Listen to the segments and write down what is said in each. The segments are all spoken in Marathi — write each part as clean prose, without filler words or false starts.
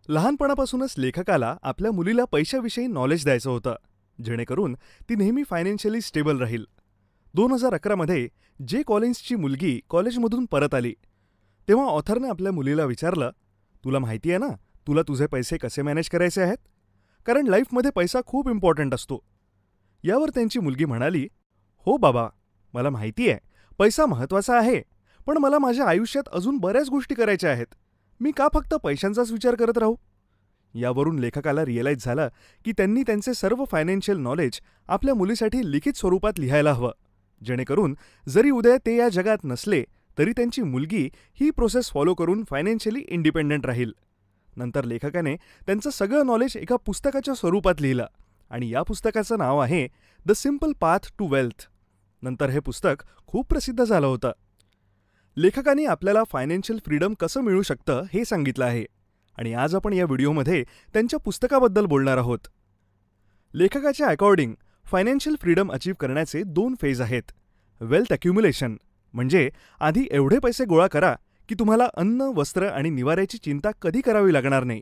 लहानपणापासूनच लेखकाला आपल्या मुलीला पैशाविषयी नॉलेज द्यायचं होतं, जेणेकरून ती नेहमी फायनान्शियली स्टेबल राहील. 2011 मध्ये जे कॉलिन्सची मुलगी कॉलेजमधून परत आली, तेव्हा ऑथरने आपल्या मुलीला विचारलं, तुला माहिती आहे ना तुला तुझे पैसे कसे मॅनेज करायचे आहेत, कारण लाईफमध्ये पैसा खूप इम्पॉर्टंट असतो. यावर त्यांची मुलगी म्हणाली, हो बाबा, मला माहिती आहे पैसा महत्त्वाचा आहे, पण मला माझ्या आयुष्यात अजून बऱ्याच गोष्टी करायच्या आहेत. मी का फक्त पैशांचाच विचार करत राहू? यावरून लेखकाला रिअलाईज झालं की त्यांनी त्यांचे सर्व फायनान्शियल नॉलेज आपल्या मुलीसाठी लिखित स्वरूपात लिहायला हवं, जेणेकरून जरी उद्या ते या जगात नसले तरी त्यांची मुलगी ही प्रोसेस फॉलो करून फायनान्शियली इंडिपेंडंट राहील. नंतर लेखकाने त्यांचं सगळं नॉलेज एका पुस्तकाच्या स्वरूपात लिहिलं आणि या पुस्तकाचं नाव आहे the simple path to wealth. नंतर हे पुस्तक खूप प्रसिद्ध झालं होतं. लेखकांनी आपल्याला फायनान्शियल फ्रीडम कसं मिळू शकतं हे सांगितलं आहे आणि आज आपण या व्हिडिओमध्ये त्यांच्या पुस्तकाबद्दल बोलणार आहोत. लेखकाच्या अकॉर्डिंग फायनान्शियल फ्रीडम अचीव्ह करण्याचे 2 फेज आहेत. वेल्थ अक्युम्युलेशन म्हणजे आधी एवढे पैसे गोळा करा की तुम्हाला अन्न, वस्त्र आणि निवाऱ्याची चिंता कधी करावी लागणार नाही.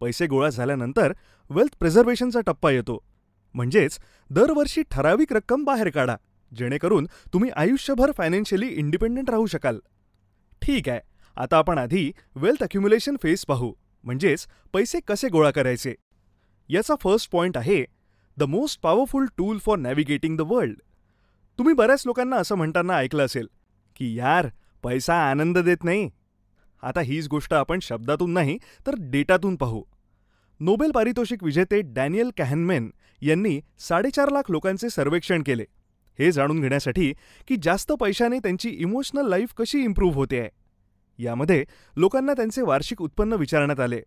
पैसे गोळा झाल्यानंतर वेल्थ प्रिझर्वेशनचा टप्पा येतो, म्हणजेच दरवर्षी ठराविक रक्कम बाहेर काढा, जेणेकरून तुम्ही आयुष्यभर फायनान्शियली इंडिपेंडंट राहू शकाल. ठीक आहे, आता आपण आधी वेल्थ अक्युम्युलेशन फेज पाहू, म्हणजेच पैसे कसे गोळा करायचे. याचा फर्स्ट पॉइंट आहे the most powerful tool for navigating the world. तुम्ही बऱ्याच लोकांना असं म्हणताना ऐकलं असेल की यार, पैसा आनंद देत नाही. आता हीच गोष्ट आपण शब्दातून नाही तर डेटातून पाहू. नोबेल पारितोषिक विजेते डॅनियल कॅहनमॅन यांनी 4.5 लाख लोकांचे सर्वेक्षण केले, हे जाणून घेण्यासाठी की जास्त पैशाने त्यांची इमोशनल लाईफ कशी इम्प्रूव्ह होते आहे. यामध्ये लोकांना त्यांचे वार्षिक उत्पन्न विचारण्यात आले.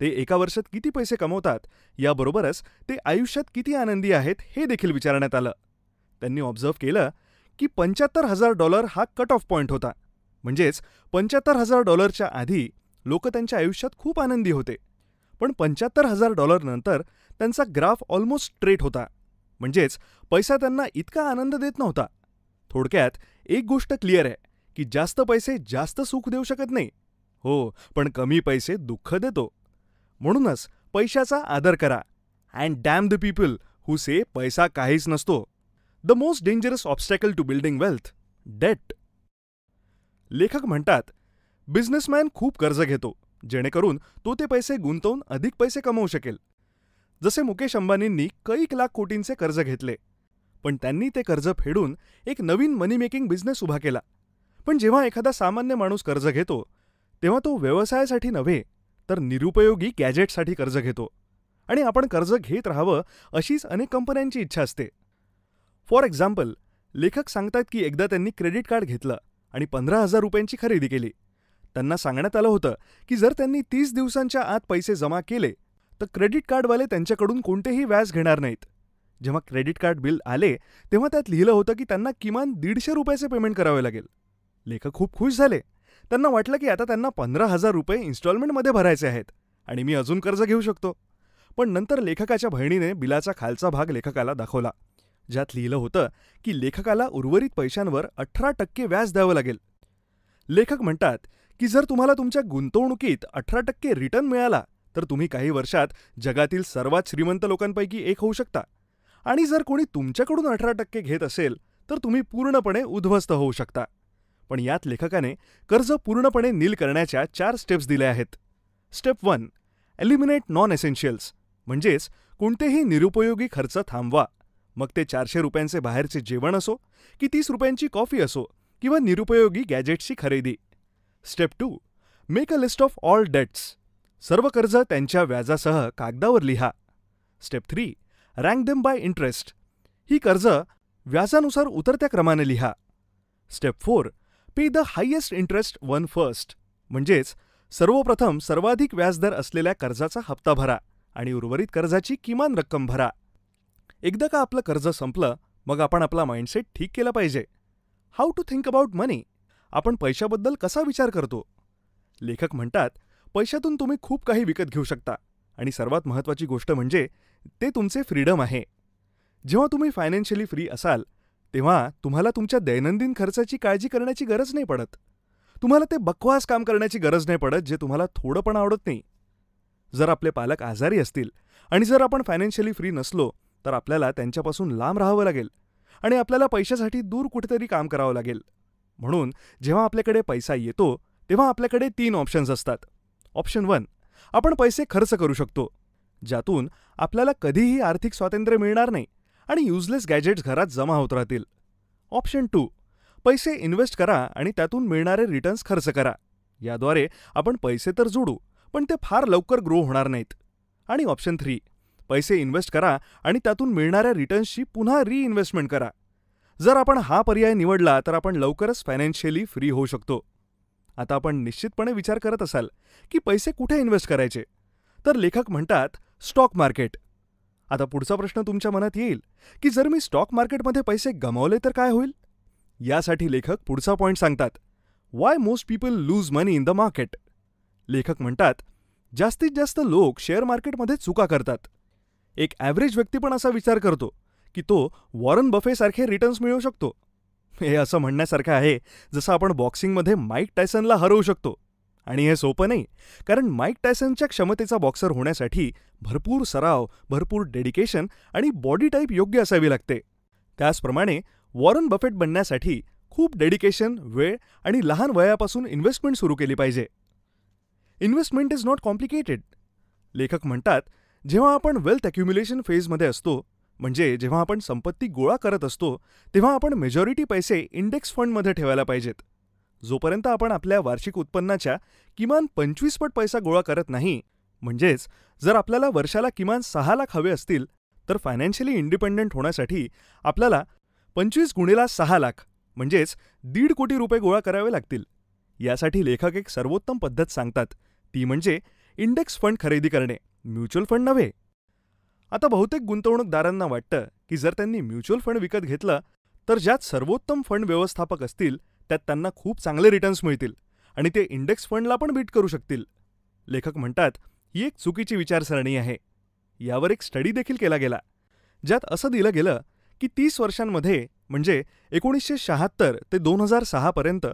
ते एका वर्षात किती पैसे कमवतात, याबरोबरच ते आयुष्यात किती आनंदी आहेत हे देखील विचारण्यात आलं. त्यांनी ऑब्झर्व्ह केलं की $75,000 हा कट ऑफ पॉइंट होता, म्हणजेच $75,000च्या आधी लोक त्यांच्या आयुष्यात खूप आनंदी होते. पण $75,000 नंतर त्यांचा ग्राफ ऑलमोस्ट स्ट्रेट होता, म्हणजेच पैसा त्यांना इतका आनंद देत नव्हता. थोडक्यात एक गोष्ट क्लिअर आहे की जास्त पैसे जास्त सुख देऊ शकत नाही. हो, पण कमी पैसे दुःख देतो. म्हणूनच पैशाचा आदर करा. And damn the people who say पैसा काहीच नसतो. The most dangerous obstacle to building wealth, debt. लेखक म्हणतात, बिझनेसमॅन खूप कर्ज घेतो, जेणेकरून तो ते पैसे गुंतवून अधिक पैसे कमवू शकेल. जसे मुकेश अंबानींनी कैक लाख कोटींचे कर्ज घेतले, पण त्यांनी ते कर्ज फेडून एक नवीन मनी मेकिंग बिझनेस उभा केला. पण जेव्हा एखादा सामान्य माणूस कर्ज घेतो, तेव्हा तो व्यवसायासाठी नव्हे तर निरुपयोगी गॅजेटसाठी कर्ज घेतो. आणि आपण कर्ज घेत राहावं अशीच अनेक कंपन्यांची इच्छा असते. फॉर एक्झाम्पल, लेखक सांगतात की एकदा त्यांनी क्रेडिट कार्ड घेतलं आणि 15,000 रुपयांची खरेदी केली. त्यांना सांगण्यात आलं होतं की जर त्यांनी 30 दिवसांच्या आत पैसे जमा केले तर क्रेडिट कार्डवाले त्यांच्याकडून कोणतेही व्याज घेणार नाहीत. जेव्हा क्रेडिट कार्ड बिल आले तेव्हा त्यात लिहिलं होतं की त्यांना किमान ₹150 पेमेंट करावे लागेल. लेखक खूप खुश झाले. त्यांना वाटलं की आता त्यांना 15,000 रुपये इन्स्टॉलमेंटमध्ये भरायचे आहेत आणि मी अजून कर्ज घेऊ शकतो. पण नंतर लेखकाच्या बहिणीने बिलाचा खालचा भाग लेखकाला दाखवला, ज्यात लिहिलं होतं की लेखकाला उर्वरित पैशांवर 18% व्याज द्यावं लागेल. लेखक म्हणतात की जर तुम्हाला तुमच्या गुंतवणुकीत 18% रिटर्न मिळाला तर तुम्ही काही वर्षात जगातील सर्वात श्रीमंत लोकांपैकी एक होऊ शकता. आणि जर कोणी तुमच्याकडून 18% घेत असेल तर तुम्ही पूर्णपणे उद्ध्वस्त होऊ शकता. पण यात लेखकाने कर्ज पूर्णपणे नील करण्याच्या 4 स्टेप्स दिल्या आहेत. स्टेप 1, एलिमिनेट नॉन एसेन्शियल्स, म्हणजेच कोणतेही निरुपयोगी खर्च थांबवा. मग ते 400 रुपयांचे बाहेरचे जेवण असो की 30 रुपयांची कॉफी असो किंवा निरुपयोगी गॅजेट्सची खरेदी. Step 2, make a list of all debts, सर्व कर्ज त्यांच्या व्याजासह कागदावर लिहा. Step 3, rank them by interest, ही कर्ज व्याजानुसार उतरत्या क्रमाने लिहा. Step 4, pay the highest interest one first, म्हणजेच सर्वप्रथम सर्वाधिक व्याजदर असलेल्या कर्जाचा हप्ता भरा आणि उर्वरित कर्जाची किमान रक्कम भरा. एकदा का आपलं कर्ज संपलं मग आपण आपला माइंडसेट ठीक केला पाहिजे. हाऊ टू थिंक अबाउट मनी, आपण पैशाबद्दल कसा विचार करतो. लेखक म्हणतात, पैशातून तुम्ही खूप काही विकत घेऊ शकता आणि सर्वात महत्त्वाची गोष्ट म्हणजे ते तुमचे फ्रीडम आहे. जेव्हा तुम्ही फायनान्शियली फ्री असाल तेव्हा तुम्हाला तुमच्या दैनंदिन खर्चाची काळजी करण्याची गरज नाही पडत. तुम्हाला ते बकवास काम करण्याची गरज नाही पडत जे तुम्हाला थोडं पण आवडत नाही. जर आपले पालक आजारी असतील आणि जर आपण फायनान्शियली फ्री नसलो तर आपल्याला त्यांच्यापासून लांब राहावं लागेल आणि आपल्याला पैशासाठी दूर कुठेतरी काम करावं लागेल. म्हणून जेव्हा आपल्याकडे पैसा येतो तेव्हा आपल्याकडे 3 ऑप्शन्स असतात. ऑप्शन 1, आपण पैसे खर्च करू शकतो, ज्यातून आपल्याला कधीही आर्थिक स्वातंत्र्य मिळणार नाही आणि युजलेस गॅजेट्स घरात जमा होत राहतील. ऑप्शन 2, पैसे इन्व्हेस्ट करा आणि त्यातून मिळणारे रिटर्न्स खर्च करा. याद्वारे आपण पैसे तर जोडू, पण ते फार लवकर ग्रो होणार नाहीत. आणि ऑप्शन 3, पैसे इन्व्हेस्ट करा आणि त्यातून मिळणाऱ्या रिटर्न्सची पुन्हा रिइन्व्हेस्टमेंट करा. जर आपण हा पर्याय निवडला तर आपण लवकरच फायनान्शियली फ्री होऊ शकतो. आता आपण निश्चितपणे विचार करत असाल की पैसे कुठे इन्व्हेस्ट करायचे, तर लेखक म्हणतात स्टॉक मार्केट. आता पुढचा प्रश्न तुमच्या मनात येईल की जर मी स्टॉक मार्केटमध्ये पैसे गमावले तर काय होईल. यासाठी लेखक पुढचा पॉइंट सांगतात, Y most people lose money in the market. लेखक म्हणतात, जास्तीत जास्त लोक शेअर मार्केटमध्ये चुका करतात. एक ॲव्हरेज व्यक्ती पण असा विचार करतो की तो वॉरन बफेसारखे रिटर्न्स मिळवू शकतो. हे असं म्हणण्यासारखं आहे जसं आपण बॉक्सिंगमध्ये माईक टायसनला हरवू शकतो. आणि हे सोपं नाही, कारण माईक टायसनच्या क्षमतेचा बॉक्सर होण्यासाठी भरपूर सराव, भरपूर डेडिकेशन आणि बॉडी टाईप योग्य असावी लागते. त्याचप्रमाणे वॉरन बफेट बनण्यासाठी खूप डेडिकेशन, वेळ आणि लहान वयापासून इन्व्हेस्टमेंट सुरू केली पाहिजे. Investment is not complicated. लेखक म्हणतात, जेव्हा आपण वेल्थ अक्युम्युलेशन फेजमध्ये असतो, म्हणजे जेव्हा आपण संपत्ती गोळा करत असतो, तेव्हा आपण मेजॉरिटी पैसे इंडेक्स फंडमध्ये ठेवायला पाहिजेत. जोपर्यंत आपण आपल्या वार्षिक उत्पन्नाच्या किमान 25 पट पैसा गोळा करत नाही, म्हणजेच जर आपल्याला वर्षाला किमान 6 लाख हवे असतील, तर फायनान्शियली इंडिपेंडंट होण्यासाठी आपल्याला 25 गुणिले 6 लाख म्हणजेच 1.5 कोटी रुपये गोळा करावे लागतील. यासाठी लेखक एक सर्वोत्तम पद्धत सांगतात, ती म्हणजे इंडेक्स फंड खरेदी करणे, म्युच्युअल फंड नव्हे. आता बहुतेक गुंतवणूकदारांना वाटतं की जर त्यांनी म्युच्युअल फंड विकत घेतलं तर ज्यात सर्वोत्तम फंड व्यवस्थापक असतील त्यात त्यांना खूप चांगले रिटर्न्स मिळतील आणि ते इंडेक्स फंडला पण बीट करू शकतील. लेखक म्हणतात, ही एक चुकीची विचारसरणी आहे. यावर एक स्टडी देखील केला गेला, ज्यात असं दिलं गेलं की 30 वर्षांमध्ये म्हणजे 1976 ते 2006 पर्यंत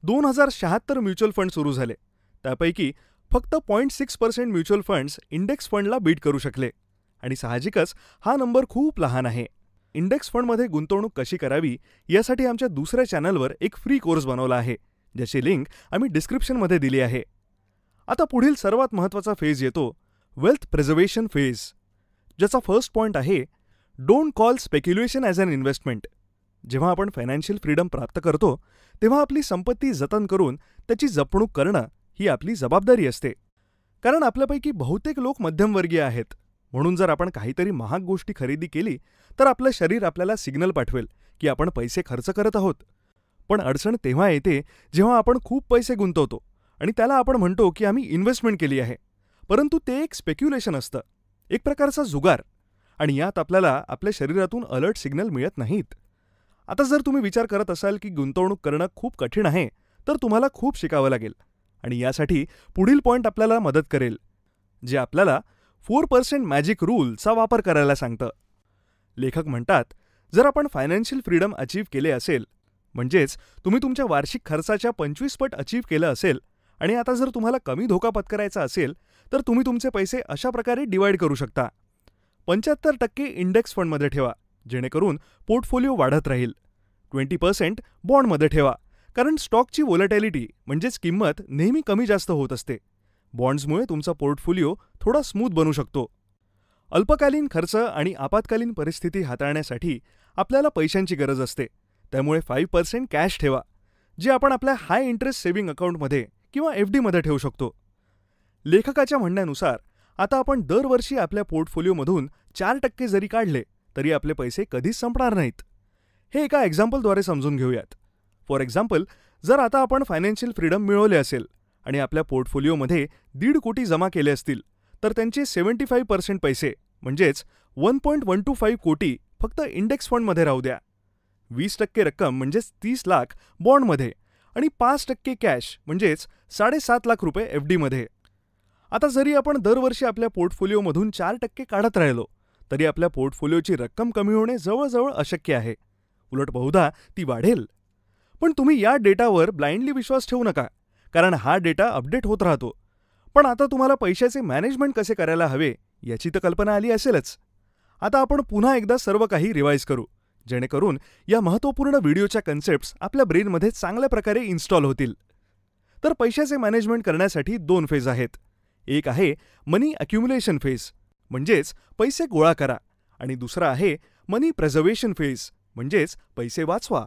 2076 म्युच्युअल फंड सुरू झाले. त्यापैकी फक्त 0.6% म्युच्युअल फंड्स इंडेक्स फंडला बीट करू शकले. आणि साहजिकच हा नंबर खूप लहान आहे. इंडेक्स फंडमध्ये गुंतवणूक कशी करावी यासाठी आमच्या दुसऱ्या चॅनलवर एक फ्री कोर्स बनवला आहे, ज्याची लिंक आम्ही डिस्क्रिप्शनमध्ये दिली आहे. आता पुढील सर्वात महत्त्वाचा फेज येतो, वेल्थ प्रिझर्वेशन फेज, ज्याचा फर्स्ट पॉइंट आहे, don't call speculation as an investment. जेव्हा आपण फायनान्शियल फ्रीडम प्राप्त करतो तेव्हा आपली संपत्ती जतन करून त्याची जपणूक करणं ही आपली जबाबदारी असते. कारण आपल्यापैकी बहुतेक लोक मध्यमवर्गीय आहेत. म्हणून जर आपण काहीतरी महाग गोष्टी खरेदी केली तर आपलं शरीर आपल्याला सिग्नल पाठवेल की आपण पैसे खर्च करत आहोत. पण अडचण तेव्हा येते जेव्हा आपण खूप पैसे गुंतवतो आणि त्याला आपण म्हणतो की आम्ही इन्व्हेस्टमेंट केली आहे, परंतु ते एक स्पेक्युलेशन असतं, एक प्रकारचा जुगार, आणि यात आपल्याला आपल्या शरीरातून अलर्ट सिग्नल मिळत नाहीत. आता जर तुम्ही विचार करत असाल की गुंतवणूक करणं खूप कठीण आहे, तर तुम्हाला खूप शिकावं लागेल. आणि यासाठी पुढील पॉइंट आपल्याला मदत करेल, जे आपल्याला 4% मॅजिक रूलचा वापर करायला सांगतं. लेखक म्हणतात, जर आपण फायनान्शियल फ्रीडम अचीव्ह केले असेल, म्हणजेच तुम्ही तुमच्या वार्षिक खर्चाच्या 25 पट अचीव्ह केलं असेल आणि आता जर तुम्हाला कमी धोका पत्करायचा असेल तर तुम्ही तुमचे पैसे अशा प्रकारे डिवाइड करू शकता. 75% इंडेक्स फंडमध्ये ठेवा, जेणेकरून पोर्टफोलिओ वाढत राहील. 20% बॉन्डमध्ये ठेवा, कारण स्टॉकची व्होलॅटिलिटी म्हणजेच किंमत नेहमी कमी जास्त होत असते. बॉन्ड्समुळे तुमचा पोर्टफोलिओ थोडा स्मूथ बनू शकतो. अल्पकालीन खर्च आणि आपत्कालीन परिस्थिती हाताळण्यासाठी आपल्याला पैशांची गरज असते, त्यामुळे 5% कॅश ठेवा, जे आपण आपल्या हाय इंटरेस्ट सेव्हिंग अकाउंटमध्ये किंवा FDमध्ये ठेवू शकतो. लेखकाच्या म्हणण्यानुसार आता आपण दरवर्षी आपल्या पोर्टफोलिओमधून 4% जरी काढले तरी आपले पैसे कधीच संपणार नाहीत. हे एका एक्झाम्पलद्वारे समजून घेऊयात. फॉर एक्झाम्पल, जर आता आपण फायनान्शियल फ्रीडम मिळवले असेल आणि आपल्या पोर्टफोलिओमध्ये 1.5 कोटी जमा केले असतील, तर त्यांचे 75% पैसे म्हणजेच 1.125 कोटी फक्त इंडेक्स फंडमध्ये राहू द्या. 20% रक्कम म्हणजेच 30 लाख बॉन्डमध्ये आणि 5% कॅश म्हणजेच 7.5 लाख रुपये FDमध्ये. आता जरी आपण दरवर्षी आपल्या पोर्टफोलिओमधून 4% काढत राहिलो तरी आपल्या पोर्टफोलिओची रक्कम कमी होणे जवळजवळ अशक्य आहे. उलट बहुधा ती वाढेल. पण तुम्ही या डेटावर ब्लाइंडली विश्वास ठेवू नका, कारण हा डेटा अपडेट होत राहतो. पण आता तुम्हाला पैशाचे मॅनेजमेंट कसे करायला हवे याची तर कल्पना आली असेलच. आता आपण पुन्हा एकदा सर्व काही रिवाईज करू, जेणेकरून या महत्त्वपूर्ण व्हिडिओच्या कन्सेप्ट्स आपल्या ब्रेनमध्ये चांगल्या प्रकारे इन्स्टॉल होतील. तर पैशाचे मॅनेजमेंट करण्यासाठी 2 फेज आहेत. एक आहे मनी अक्युम्युलेशन फेज, म्हणजेच पैसे गोळा करा, आणि दुसरा आहे मनी प्रिझर्वेशन फेज, म्हणजेच पैसे वाचवा.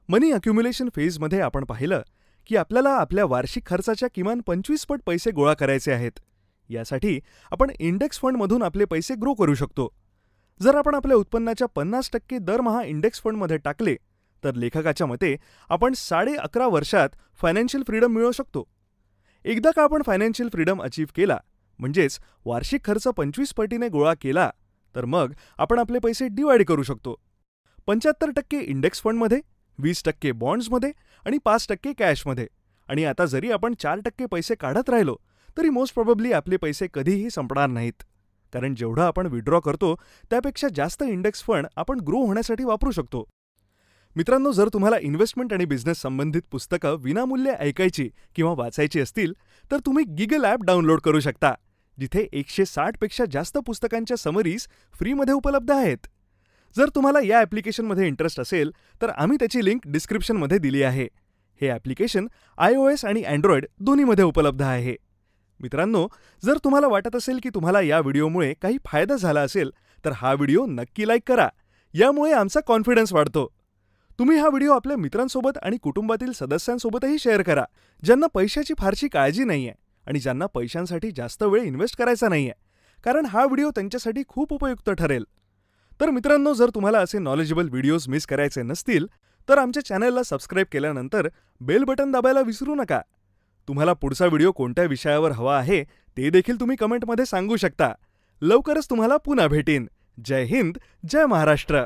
मनी अक्युम्युलेशन फेजमध्ये आपण पाहिलं की आपल्याला आपल्या वार्षिक खर्चाच्या किमान 25 पट पैसे गोळा करायचे आहेत. यासाठी आपण इंडेक्स फंडमधून आपले पैसे ग्रो करू शकतो. जर आपण आपल्या उत्पन्नाच्या 50% दरमहा इंडेक्स फंडमध्ये टाकले तर लेखकाच्या मते आपण 11.5 वर्षात फायनान्शियल फ्रीडम मिळवू शकतो. एकदा का आपण फायनान्शियल फ्रीडम अचीव्ह केला, म्हणजेच वार्षिक खर्च 25 पटीने गोळा केला, तर मग आपण आपले पैसे डिवाइड करू शकतो. 75% इंडेक्स फंडमध्ये, 20% बॉन्ड्समध्ये आणि 5% कॅशमध्ये. आणि आता जरी आपण 4% पैसे काढत राहिलो तरी मोस्ट प्रोबेबली आपले पैसे कधीही संपणार नाहीत, कारण जेवढं आपण विड्रॉ करतो त्यापेक्षा जास्त इंडेक्स फंड आपण ग्रो होण्यासाठी वापरू शकतो. मित्रांनो, जर तुम्हाला इन्व्हेस्टमेंट आणि बिझनेस संबंधित पुस्तकं विनामूल्य ऐकायची किंवा वाचायची असतील तर तुम्ही गिगल ॲप डाउनलोड करू शकता, जिथे 160 पेक्षा जास्त पुस्तकांच्या समरीज फ्रीमध्ये उपलब्ध आहेत. जर तुम्हाला या ॲप्लिकेशनमध्ये इंटरेस्ट असेल तर आम्ही त्याची लिंक डिस्क्रिप्शनमध्ये दिली आहे. हे ॲप्लिकेशन iOS आणि अँड्रॉइड दोन्हीमध्ये उपलब्ध आहे. मित्रांनो, जर तुम्हाला वाटत असेल की तुम्हाला या व्हिडिओमुळे काही फायदा झाला असेल तर हा व्हिडिओ नक्की लाईक करा. यामुळे आमचा कॉन्फिडन्स वाढतो. तुम्ही हा व्हिडिओ आपल्या मित्रांसोबत आणि कुटुंबातील सदस्यांसोबतही शेअर करा, ज्यांना पैशाची फारशी काळजी नाहीये आणि ज्यांना पैशांसाठी जास्त वेळ इन्व्हेस्ट करायचा नाहीये, कारण हा व्हिडिओ त्यांच्यासाठी खूप उपयुक्त ठरेल. तर मित्रांनो, जर तुम्हाला असे नॉलेजेबल व्हिडिओज मिस करायचे नसतील तर आमच्या चॅनलला सबस्क्राईब केल्यानंतर बेल बटन दाबायला विसरू नका. तुम्हाला पुढचा व्हिडिओ कोणत्या विषयावर हवा आहे ते देखील तुम्ही कमेंटमध्ये सांगू शकता. लवकरच तुम्हाला पुन्हा भेटीन. जय हिंद, जय महाराष्ट्र.